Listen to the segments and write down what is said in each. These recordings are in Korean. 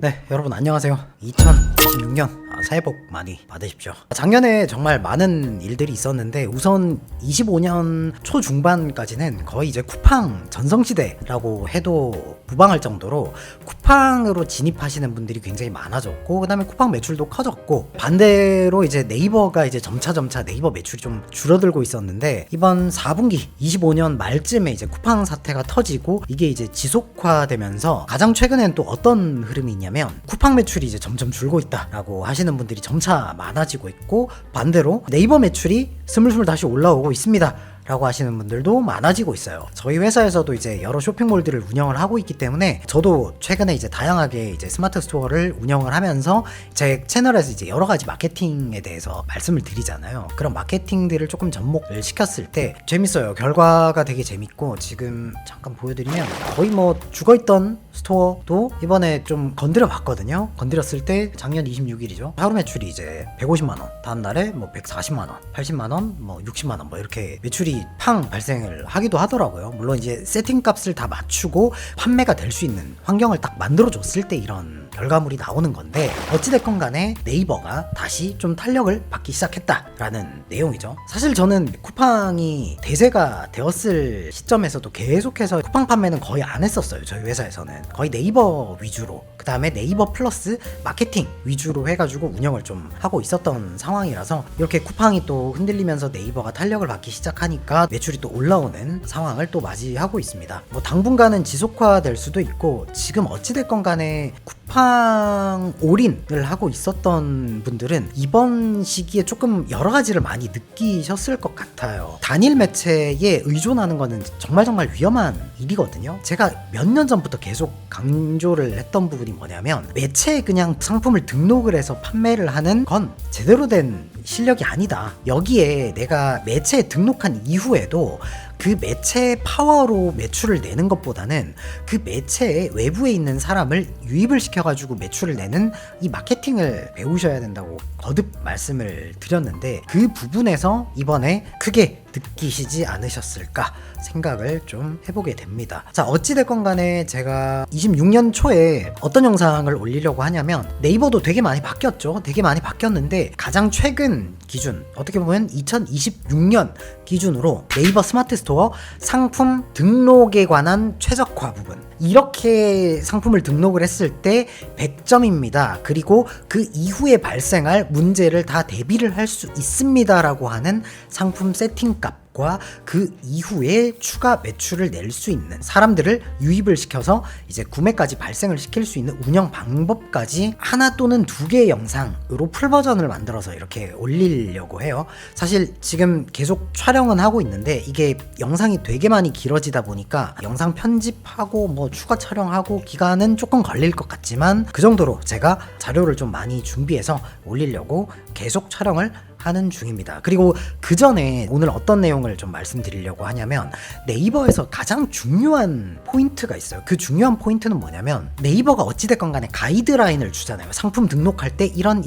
네, 여러분 안녕하세요. 2026년 새해 복 많이 받으십시오. 작년에 정말 많은 일들이 있었는데 우선 25년 초중반까지는 거의 이제 쿠팡 전성시대라고 해도 무방할 정도로 쿠팡으로 진입하시는 분들이 굉장히 많아졌고, 그 다음에 쿠팡 매출도 커졌고, 반대로 이제 네이버가 이제 점차 네이버 매출이 좀 줄어들고 있었는데, 이번 4분기 25년 말쯤에 이제 쿠팡 사태가 터지고 이게 이제 지속화되면서 가장 최근엔 또 어떤 흐름이 있냐면 쿠팡 매출이 이제 점점 줄고 있다라고 하시는 분들이 점차 많아지고 있고, 반대로 네이버 매출이 스물스물 다시 올라오고 있습니다 라고 하시는 분들도 많아지고 있어요. 저희 회사에서도 이제 여러 쇼핑몰들을 운영을 하고 있기 때문에 저도 최근에 이제 다양하게 이제 스마트 스토어를 운영을 하면서 제 채널에서 이제 여러 가지 마케팅에 대해서 말씀을 드리잖아요. 그런 마케팅들을 조금 접목을 시켰을 때 재밌어요. 결과가 되게 재밌고, 지금 잠깐 보여드리면 거의 뭐 죽어있던 스토어도 이번에 좀 건드려 봤거든요. 건드렸을 때 작년 26일이죠. 하루 매출이 이제 150만원, 다음날에 뭐 140만원, 80만원, 뭐 60만원 뭐 이렇게 매출이 팡 발생을 하기도 하더라고요. 물론 이제 세팅 값을 다 맞추고 판매가 될 수 있는 환경을 딱 만들어줬을 때 이런 결과물이 나오는 건데, 어찌됐건 간에 네이버가 다시 좀 탄력을 받기 시작했다라는 내용이죠. 사실 저는 쿠팡이 대세가 되었을 시점에서도 계속해서 쿠팡 판매는 거의 안 했었어요. 저희 회사에서는 거의 네이버 위주로, 그 다음에 네이버 플러스 마케팅 위주로 해가지고 운영을 좀 하고 있었던 상황이라서, 이렇게 쿠팡이 또 흔들리면서 네이버가 탄력을 받기 시작하니까 매출이 또 올라오는 상황을 또 맞이하고 있습니다. 뭐 당분간은 지속화될 수도 있고, 지금 어찌됐건 간에 쿠팡 올인을 하고 있었던 분들은 이번 시기에 조금 여러 가지를 많이 느끼셨을 것 같아요. 단일 매체에 의존하는 거는 정말 위험한 일이거든요. 제가 몇 년 전부터 계속 강조를 했던 부분이 뭐냐면, 매체에 그냥 상품을 등록을 해서 판매를 하는 건 제대로 된 실력이 아니다. 여기에 내가 매체에 등록한 이후에도 그 매체의 파워로 매출을 내는 것보다는 그 매체의 외부에 있는 사람을 유입을 시켜가지고 매출을 내는 이 마케팅을 배우셔야 된다고 거듭 말씀을 드렸는데, 그 부분에서 이번에 크게 느끼시지 않으셨을까 생각을 좀 해보게 됩니다. 자, 어찌됐건 간에 제가 26년 초에 어떤 영상을 올리려고 하냐면, 네이버도 되게 많이 바뀌었죠. 되게 많이 바뀌었는데 가장 최근 기준, 어떻게 보면 2026년 기준으로 네이버 스마트 스토어 상품 등록에 관한 최적화 부분, 이렇게 상품을 등록을 했을 때 100점입니다. 그리고 그 이후에 발생할 문제를 다 대비를 할 수 있습니다 라고 하는 상품 세팅값과 그 이후에 추가 매출을 낼 수 있는 사람들을 유입을 시켜서 이제 구매까지 발생을 시킬 수 있는 운영 방법까지 하나 또는 두 개의 영상으로 풀버전을 만들어서 이렇게 올리려고 해요. 사실 지금 계속 촬영은 하고 있는데 이게 영상이 되게 많이 길어지다 보니까 영상 편집하고 뭐 추가 촬영하고 기간은 조금 걸릴 것 같지만, 그 정도로 제가 자료를 좀 많이 준비해서 올리려고 계속 촬영을 하는 중입니다. 그리고 그 전에 오늘 어떤 내용을 좀 말씀드리려고 하냐면, 네이버에서 가장 중요한 포인트가 있어요. 그 중요한 포인트는 뭐냐면, 네이버가 어찌됐건 간에 가이드라인을 주잖아요. 상품 등록할 때 이런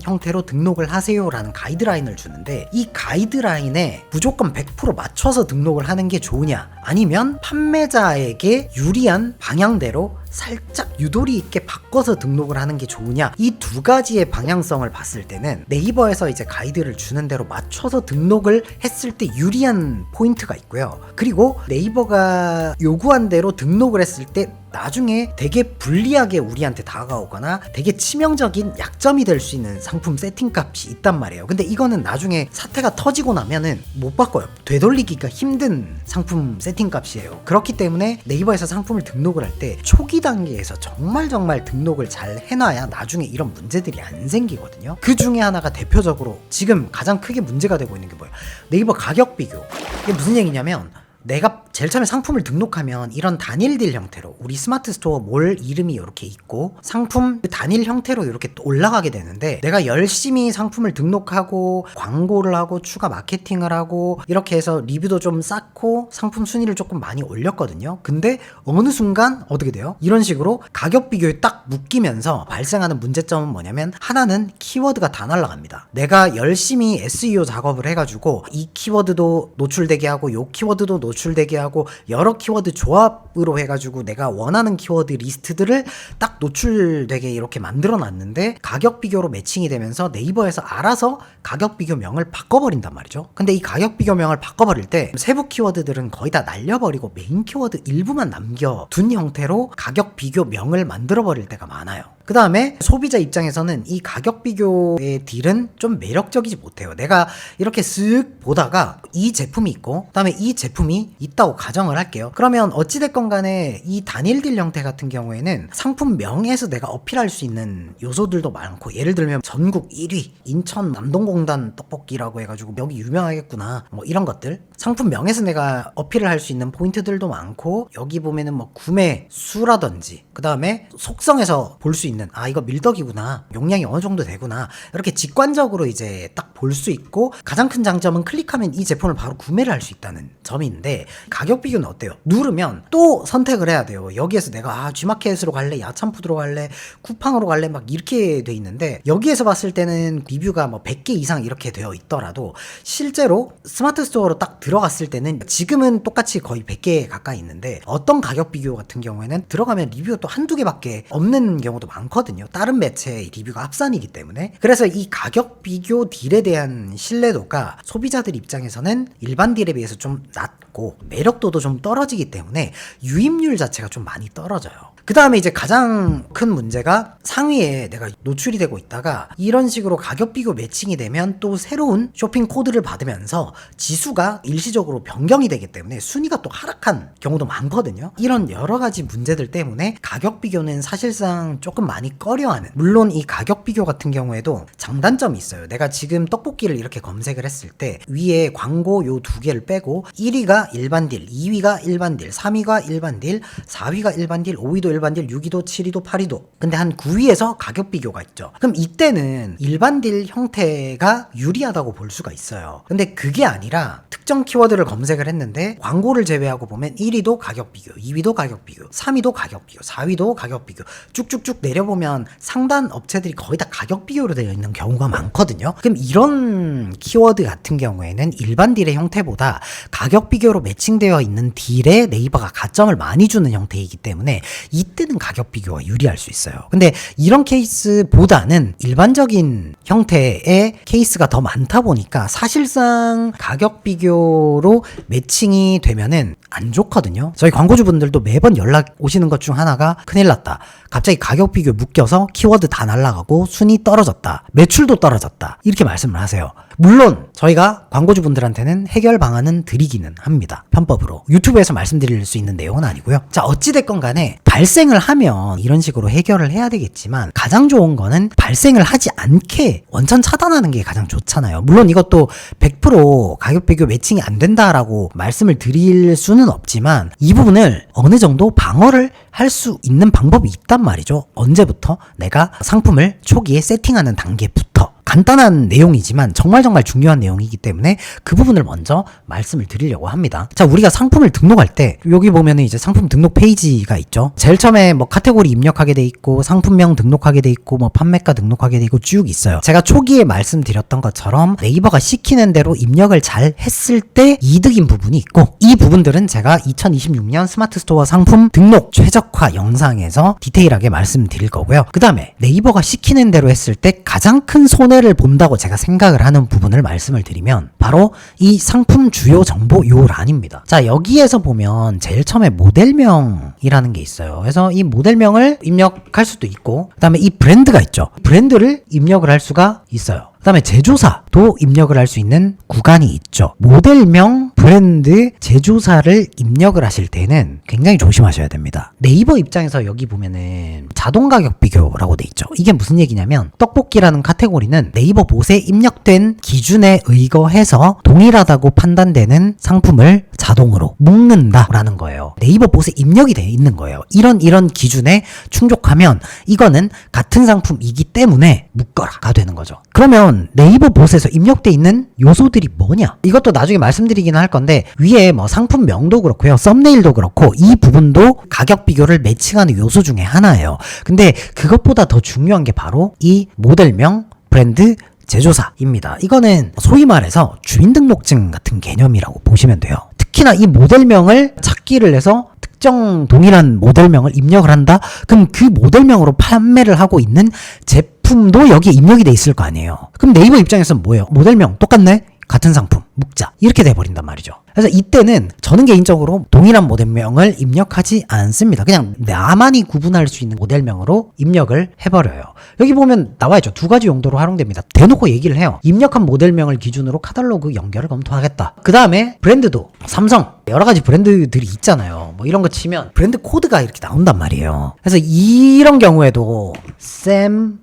형태로 등록을 하세요 라는 가이드라인을 주는데, 이 가이드라인에 무조건 100% 맞춰서 등록을 하는 게 좋으냐, 아니면 판매자에게 유리한 방향대로 살짝 유도리 있게 바꿔서 등록을 하는 게 좋으냐, 이 두 가지의 방향성을 봤을 때는 네이버에서 이제 가이드를 주는 대로 맞춰서 등록을 했을 때 유리한 포인트가 있고요. 그리고 네이버가 요구한 대로 등록을 했을 때 나중에 되게 불리하게 우리한테 다가오거나 되게 치명적인 약점이 될 수 있는 상품 세팅값이 있단 말이에요. 근데 이거는 나중에 사태가 터지고 나면은 못 바꿔요. 되돌리기가 힘든 상품 세팅값이에요. 그렇기 때문에 네이버에서 상품을 등록을 할 때 초기 단계에서 정말 등록을 잘 해놔야 나중에 이런 문제들이 안 생기거든요. 그 중에 하나가 대표적으로 지금 가장 크게 문제가 되고 있는 게 뭐예요? 네이버 가격 비교. 이게 무슨 얘기냐면, 내가 제일 처음에 상품을 등록하면 이런 단일 딜 형태로 우리 스마트 스토어 몰 이름이 이렇게 있고 상품 단일 형태로 이렇게 올라가게 되는데, 내가 열심히 상품을 등록하고 광고를 하고 추가 마케팅을 하고 이렇게 해서 리뷰도 좀 쌓고 상품 순위를 조금 많이 올렸거든요. 근데 어느 순간 어떻게 돼요? 이런 식으로 가격 비교에 딱 묶이면서 발생하는 문제점은 뭐냐면, 하나는 키워드가 다 날아갑니다. 내가 열심히 SEO 작업을 해가지고 이 키워드도 노출되게 하고 요 키워드도 노출되게 하고 여러 키워드 조합으로 해가지고 내가 원하는 키워드 리스트들을 딱 노출되게 이렇게 만들어 놨는데 가격 비교로 매칭이 되면서 네이버에서 알아서 가격 비교명을 바꿔버린단 말이죠. 근데 이 가격 비교명을 바꿔버릴 때 세부 키워드들은 거의 다 날려버리고 메인 키워드 일부만 남겨둔 형태로 가격 비교명을 만들어버릴 때가 많아요. 그 다음에 소비자 입장에서는 이 가격 비교의 딜은 좀 매력적이지 못해요. 내가 이렇게 쓱 보다가 이 제품이 있고 그 다음에 이 제품이 있다고 가정을 할게요. 그러면 어찌됐건 간에 이 단일 딜 형태 같은 경우에는 상품명에서 내가 어필할 수 있는 요소들도 많고, 예를 들면 전국 1위 인천 남동공단 떡볶이라고 해가지고 여기 유명하겠구나 뭐 이런 것들, 상품명에서 내가 어필을 할 수 있는 포인트들도 많고, 여기 보면은 뭐 구매 수라든지 그 다음에 속성에서 볼 수 있는 이거 밀떡이구나, 용량이 어느 정도 되구나, 이렇게 직관적으로 이제 딱 볼 수 있고, 가장 큰 장점은 클릭하면 이 제품을 바로 구매를 할 수 있다는 점인데, 가격 비교는 어때요? 누르면 또 선택을 해야 돼요. 여기에서 내가 G마켓으로 갈래, 야참푸드로 갈래, 쿠팡으로 갈래, 막 이렇게 돼 있는데, 여기에서 봤을 때는 리뷰가 뭐 100개 이상 이렇게 되어 있더라도 실제로 스마트 스토어로 딱 들어갔을 때는 지금은 똑같이 거의 100개 가까이 있는데, 어떤 가격 비교 같은 경우에는 들어가면 리뷰가 또 한두 개밖에 없는 경우도 많거든요. 다른 매체의 리뷰가 합산이기 때문에. 그래서 이 가격 비교 딜에 대한 신뢰도가 소비자들 입장에서는 일반 딜에 비해서 좀 낮고 매력도도 좀 떨어지기 때문에 유입률 자체가 좀 많이 떨어져요. 그 다음에 이제 가장 큰 문제가, 상위에 내가 노출이 되고 있다가 이런 식으로 가격 비교 매칭이 되면 또 새로운 쇼핑 코드를 받으면서 지수가 일시적으로 변경이 되기 때문에 순위가 또 하락한 경우도 많거든요. 이런 여러 가지 문제들 때문에 가격 비교는 사실상 조금 많이 꺼려하는, 물론 이 가격 비교 같은 경우에도 장단점이 있어요. 내가 지금 떡볶이를 이렇게 검색을 했을 때 위에 광고 요 두 개를 빼고 1위가 일반 딜, 2위가 일반 딜, 3위가 일반 딜, 4위가 일반 딜, 5위도 일반 딜, 6위도, 7위도, 8위도. 근데 한 9위에서 가격 비교가 있죠. 그럼 이때는 일반 딜 형태가 유리하다고 볼 수가 있어요. 근데 그게 아니라 특정 키워드를 검색을 했는데 광고를 제외하고 보면 1위도 가격 비교, 2위도 가격 비교, 3위도 가격 비교, 4위도 가격 비교, 쭉쭉쭉 내려보면 상단 업체들이 거의 다 가격 비교로 되어 있는 경우가 많거든요. 그럼 이런 키워드 같은 경우에는 일반 딜의 형태보다 가격 비교로 매칭되어 있는 딜에 네이버가 가점을 많이 주는 형태이기 때문에 이때는 가격 비교가 유리할 수 있어요. 근데 이런 케이스보다는 일반적인 형태의 케이스가 더 많다 보니까 사실상 가격 비교로 매칭이 되면은 안 좋거든요. 저희 광고주분들도 매번 연락 오시는 것 중 하나가, 큰일 났다, 갑자기 가격 비교 묶여서 키워드 다 날라가고 순위 떨어졌다, 매출도 떨어졌다, 이렇게 말씀을 하세요. 물론 저희가 광고주분들한테는 해결 방안은 드리기는 합니다. 편법으로. 유튜브에서 말씀드릴 수 있는 내용은 아니고요. 자, 어찌됐건 간에 발생을 하면 이런 식으로 해결을 해야 되겠지만, 가장 좋은 거는 발생을 하지 않게 원천 차단하는 게 가장 좋잖아요. 물론 이것도 100% 가격 비교 매칭이 안 된다라고 말씀을 드릴 수는 없지만, 이 부분을 어느 정도 방어를 할 수 있는 방법이 있단 말이죠. 언제부터? 내가 상품을 초기에 세팅하는 단계부터. 간단한 내용이지만 정말 중요한 내용이기 때문에 그 부분을 먼저 말씀을 드리려고 합니다. 자, 우리가 상품을 등록할 때 여기 보면은 이제 상품 등록 페이지가 있죠. 제일 처음에 뭐 카테고리 입력하게 돼 있고, 상품명 등록하게 돼 있고, 뭐 판매가 등록하게 돼 있고 쭉 있어요. 제가 초기에 말씀드렸던 것처럼 네이버가 시키는 대로 입력을 잘 했을 때 이득인 부분이 있고, 이 부분들은 제가 2026년 스마트 스토어 상품 등록 최적화 영상에서 디테일하게 말씀드릴 거고요. 그 다음에 네이버가 시키는 대로 했을 때 가장 큰 손해를 본다고 제가 생각을 하는 부분을 말씀을 드리면, 바로 이 상품 주요 정보 요 란입니다. 자, 여기에서 보면 제일 처음에 모델명이라는 게 있어요. 그래서 이 모델명을 입력할 수도 있고, 그 다음에 이 브랜드가 있죠. 브랜드를 입력을 할 수가 있어요. 그 다음에 제조사도 입력을 할 수 있는 구간이 있죠. 모델명, 브랜드, 제조사를 입력을 하실 때는 굉장히 조심하셔야 됩니다. 네이버 입장에서 여기 보면은 자동 가격 비교라고 돼 있죠. 이게 무슨 얘기냐면, 떡볶이라는 카테고리는 네이버 봇에 입력된 기준에 의거해서 동일하다고 판단되는 상품을 자동으로 묶는다라는 거예요. 네이버 봇에 입력이 되어 있는 거예요. 이런 기준에 충족하면 이거는 같은 상품이기 때문에 묶어라가 되는 거죠. 그러면 네이버 봇에서 입력돼 있는 요소들이 뭐냐? 이것도 나중에 말씀드리긴 할 건데, 위에 뭐 상품명도 그렇고요, 썸네일도 그렇고, 이 부분도 가격 비교를 매칭하는 요소 중에 하나예요. 근데 그것보다 더 중요한 게 바로 이 모델명, 브랜드, 제조사입니다. 이거는 소위 말해서 주민등록증 같은 개념이라고 보시면 돼요. 특히나 이 모델명을 찾기를 해서 특정 동일한 모델명을 입력을 한다? 그럼 그 모델명으로 판매를 하고 있는 제품도 여기에 입력이 돼 있을 거 아니에요. 그럼 네이버 입장에서는 뭐예요? 모델명 똑같네? 같은 상품 묵자 이렇게 돼버린단 말이죠. 그래서 이때는 저는 개인적으로 동일한 모델명을 입력하지 않습니다. 그냥 나만이 구분할 수 있는 모델명으로 입력을 해버려요. 여기 보면 나와있죠. 두 가지 용도로 활용됩니다. 대놓고 얘기를 해요. 입력한 모델명을 기준으로 카탈로그 연결을 검토하겠다. 그 다음에 브랜드도 삼성 여러 가지 브랜드들이 있잖아요. 뭐 이런 거 치면 브랜드 코드가 이렇게 나온단 말이에요. 그래서 이런 경우에도 샘송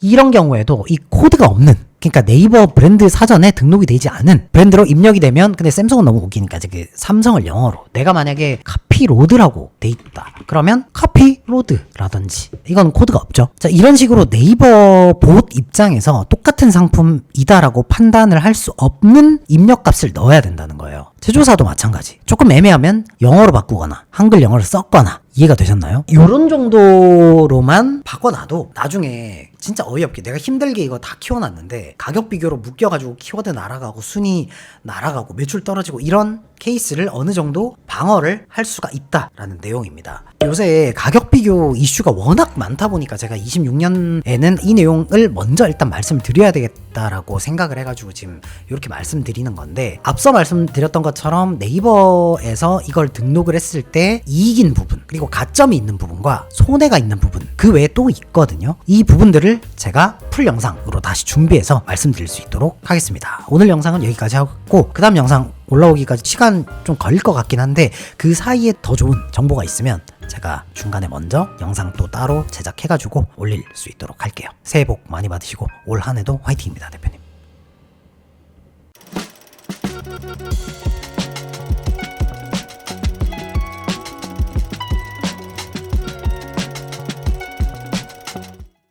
이런 경우에도 이 코드가 없는, 그러니까 네이버 브랜드 사전에 등록이 되지 않은 브랜드로 입력이 되면, 근데 샘송은 너무 웃기니까 그 삼성을 영어로 내가 만약에 카피로드라고 돼 있다 그러면 카피로드라든지 이건 코드가 없죠. 자, 이런 식으로 네이버 봇 입장에서 똑같은 상품이다라고 판단을 할 수 없는 입력값을 넣어야 된다는 거예요. 제조사도 마찬가지. 조금 애매하면 영어로 바꾸거나 한글 영어를 썼거나. 이해가 되셨나요? 요런 정도로만 바꿔놔도 나중에 진짜 어이없게 내가 힘들게 이거 다 키워놨는데 가격 비교로 묶여가지고 키워드 날아가고 순위 날아가고 매출 떨어지고 이런 케이스를 어느 정도 방어를 할 수가 있다라는 내용입니다. 요새 가격 비교 이슈가 워낙 많다 보니까 제가 26년에는 이 내용을 먼저 일단 말씀드려야 되겠다라고 생각을 해가지고 지금 이렇게 말씀드리는 건데, 앞서 말씀드렸던 것처럼 네이버에서 이걸 등록을 했을 때 이익인 부분 그리고 가점이 있는 부분과 손해가 있는 부분 그 외에 또 있거든요. 이 부분들을 제가 풀 영상으로 다시 준비해서 말씀드릴 수 있도록 하겠습니다. 오늘 영상은 여기까지 하고 그 다음 영상 올라오기까지 시간 좀 걸릴 것 같긴 한데 그 사이에 더 좋은 정보가 있으면 제가 중간에 먼저 영상 또 따로 제작해가지고 올릴 수 있도록 할게요. 새해 복 많이 받으시고 올 한 해도 화이팅입니다, 대표님.